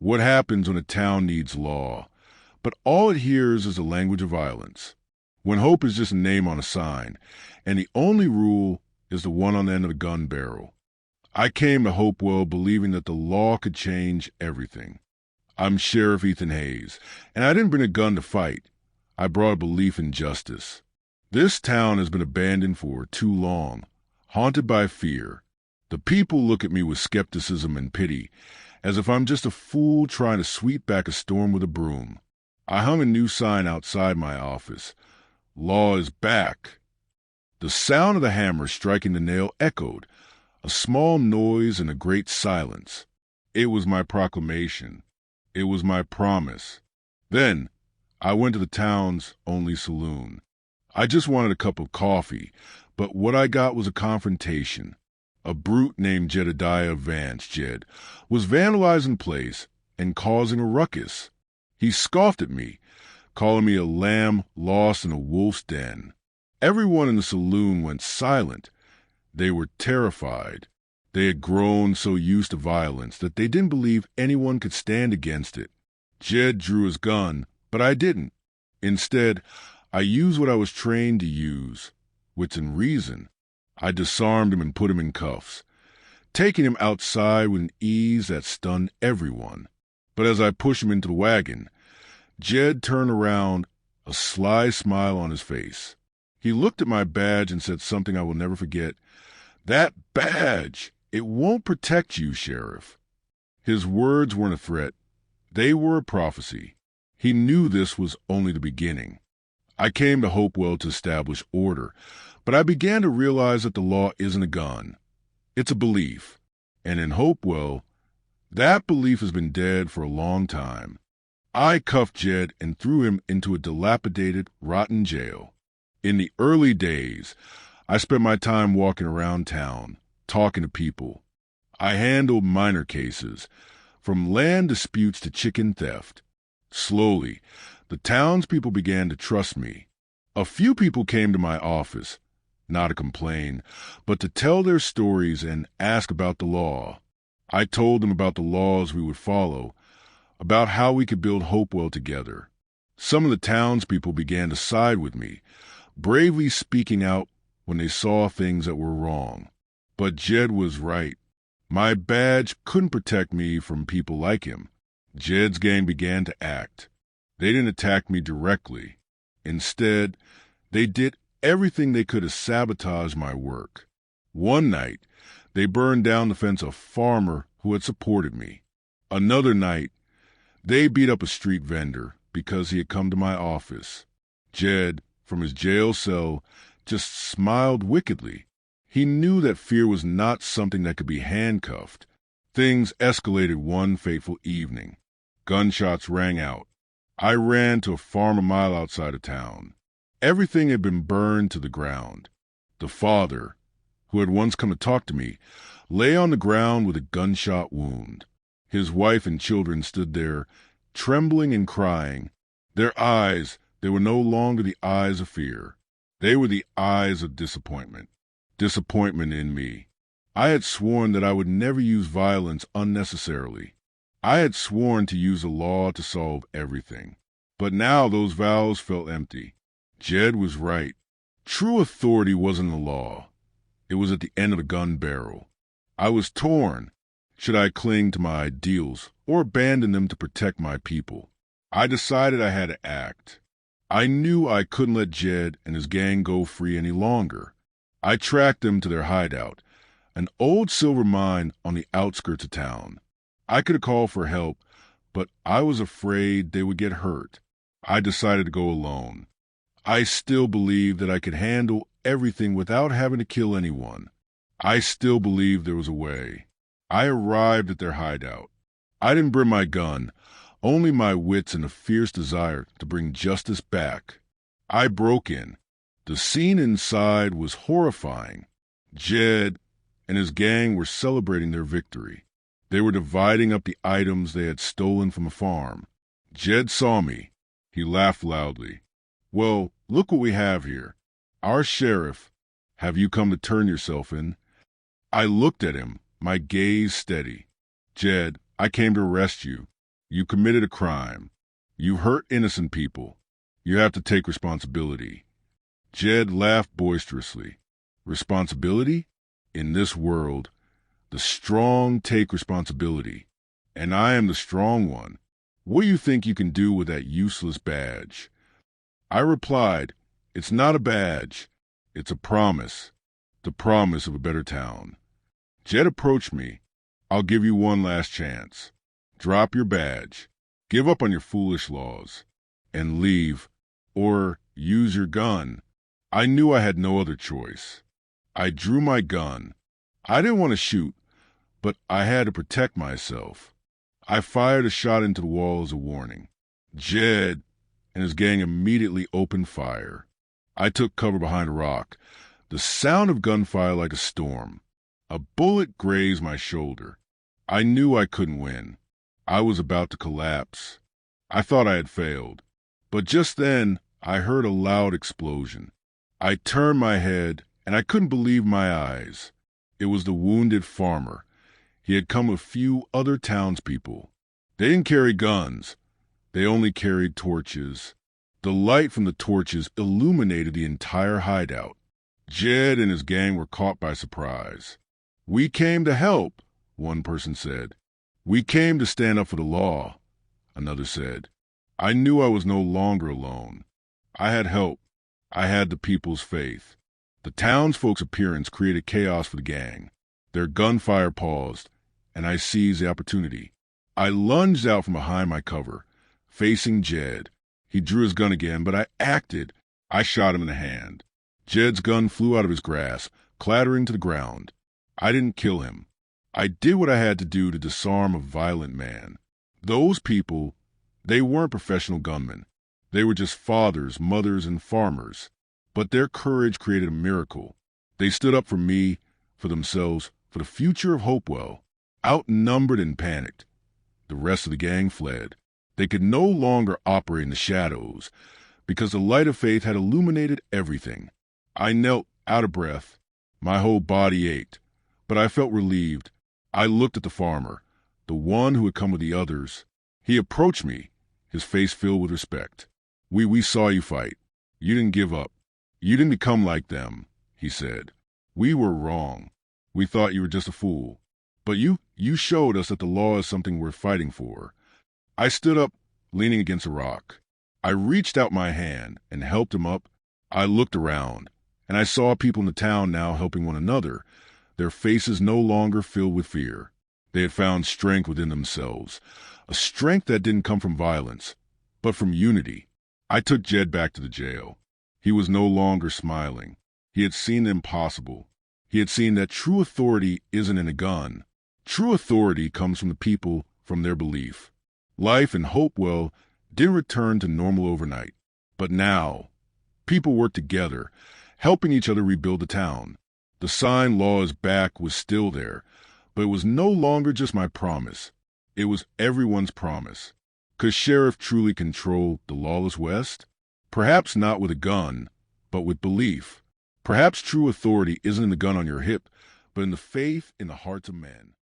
What happens when a town needs law, but all it hears is a language of violence? When hope is just a name on a sign, and the only rule is the one on the end of the gun barrel. I came to Hopewell believing that the law could change everything. I'm Sheriff Ethan Hayes, and I didn't bring a gun to fight. I brought a belief in justice. This town has been abandoned for too long, haunted by fear. The people look at me with skepticism and pity, as if I'm just a fool trying to sweep back a storm with a broom. I hung a new sign outside my office. Law is back. The sound of the hammer striking the nail echoed, a small noise and a great silence. It was my proclamation. It was my promise. Then I went to the town's only saloon. I just wanted a cup of coffee, but what I got was a confrontation. A brute named Jedediah Vance, Jed, was vandalizing the place and causing a ruckus. He scoffed at me, calling me a lamb lost in a wolf's den. Everyone in the saloon went silent. They were terrified. They had grown so used to violence that they didn't believe anyone could stand against it. Jed drew his gun, but I didn't. Instead, I used what I was trained to use, wits and reason. I disarmed him and put him in cuffs, taking him outside with an ease that stunned everyone. But as I pushed him into the wagon, Jed turned around, a sly smile on his face. He looked at my badge and said something I will never forget. "That badge! It won't protect you, Sheriff." His words weren't a threat. They were a prophecy. He knew this was only the beginning. I came to Hopewell to establish order, but I began to realize that the law isn't a gun. It's a belief. And in Hopewell, that belief has been dead for a long time. I cuffed Jed and threw him into a dilapidated, rotten jail. In the early days, I spent my time walking around town, talking to people. I handled minor cases, from land disputes to chicken theft. Slowly, the townspeople began to trust me. A few people came to my office, not to complain, but to tell their stories and ask about the law. I told them about the laws we would follow, about how we could build Hopewell together. Some of the townspeople began to side with me, bravely speaking out when they saw things that were wrong. But Jed was right. My badge couldn't protect me from people like him. Jed's gang began to act. They didn't attack me directly. Instead, they did everything they could to sabotage my work. One night, they burned down the fence of a farmer who had supported me. Another night, they beat up a street vendor because he had come to my office. Jed, from his jail cell, just smiled wickedly. He knew that fear was not something that could be handcuffed. Things escalated one fateful evening. Gunshots rang out. I ran to a farm a mile outside of town. Everything had been burned to the ground. The father, who had once come to talk to me, lay on the ground with a gunshot wound. His wife and children stood there, trembling and crying. Their eyes, they were no longer the eyes of fear. They were the eyes of disappointment. Disappointment in me. I had sworn that I would never use violence unnecessarily. I had sworn to use the law to solve everything. But now those vows felt empty. Jed was right. True authority wasn't the law. It was at the end of the gun barrel. I was torn. Should I cling to my ideals or abandon them to protect my people? I decided I had to act. I knew I couldn't let Jed and his gang go free any longer. I tracked them to their hideout, an old silver mine on the outskirts of town. I could have called for help, but I was afraid they would get hurt. I decided to go alone. I still believed that I could handle everything without having to kill anyone. I still believed there was a way. I arrived at their hideout. I didn't bring my gun, only my wits and a fierce desire to bring justice back. I broke in. The scene inside was horrifying. Jed and his gang were celebrating their victory. They were dividing up the items they had stolen from a farm. Jed saw me. He laughed loudly. "Well, look what we have here. Our sheriff. Have you come to turn yourself in?" I looked at him, my gaze steady. "Jed, I came to arrest you." You committed a crime. You hurt innocent people. You have to take responsibility. Jed laughed boisterously. Responsibility? In this world, the strong take responsibility. And I am the strong one. What do you think you can do with that useless badge? I replied, it's not a badge. It's a promise. The promise of a better town. Jed approached me. I'll give you one last chance. Drop your badge. Give up on your foolish laws. And leave. Or use your gun. I knew I had no other choice. I drew my gun. I didn't want to shoot, but I had to protect myself. I fired a shot into the wall as a warning. Jed and his gang immediately opened fire. I took cover behind a rock. The sound of gunfire like a storm. A bullet grazed my shoulder. I knew I couldn't win. I was about to collapse. I thought I had failed. But just then, I heard a loud explosion. I turned my head, and I couldn't believe my eyes. It was the wounded farmer. He had come with a few other townspeople. They didn't carry guns. They only carried torches. The light from the torches illuminated the entire hideout. Jed and his gang were caught by surprise. We came to help, one person said. We came to stand up for the law, another said. I knew I was no longer alone. I had help. I had the people's faith. The townsfolk's appearance created chaos for the gang. Their gunfire paused, and I seized the opportunity. I lunged out from behind my cover, facing Jed. He drew his gun again, but I acted. I shot him in the hand. Jed's gun flew out of his grasp, clattering to the ground. I didn't kill him. I did what I had to do to disarm a violent man. Those people, they weren't professional gunmen. They were just fathers, mothers, and farmers. But their courage created a miracle. They stood up for me, for themselves, for the future of Hopewell. Outnumbered and panicked, the rest of the gang fled. They could no longer operate in the shadows because the light of faith had illuminated everything. I knelt out of breath. My whole body ached, but I felt relieved. I looked at the farmer, the one who had come with the others. He approached me, his face filled with respect. We saw you fight. You didn't give up. You didn't become like them, he said. We were wrong. We thought you were just a fool. But you showed us that the law is something worth fighting for. I stood up, leaning against a rock. I reached out my hand and helped him up. I looked around, and I saw people in the town now helping one another, their faces no longer filled with fear. They had found strength within themselves, a strength that didn't come from violence, but from unity. I took Jed back to the jail. He was no longer smiling. He had seen the impossible. He had seen that true authority isn't in a gun. True authority comes from the people, from their belief. Life in Hopewell didn't return to normal overnight. But now, people worked together, helping each other rebuild the town. The sign "Law is back" was still there, but it was no longer just my promise. It was everyone's promise. Could Sheriff truly control the lawless West? Perhaps not with a gun, but with belief. Perhaps true authority isn't in the gun on your hip, but in the faith in the hearts of men.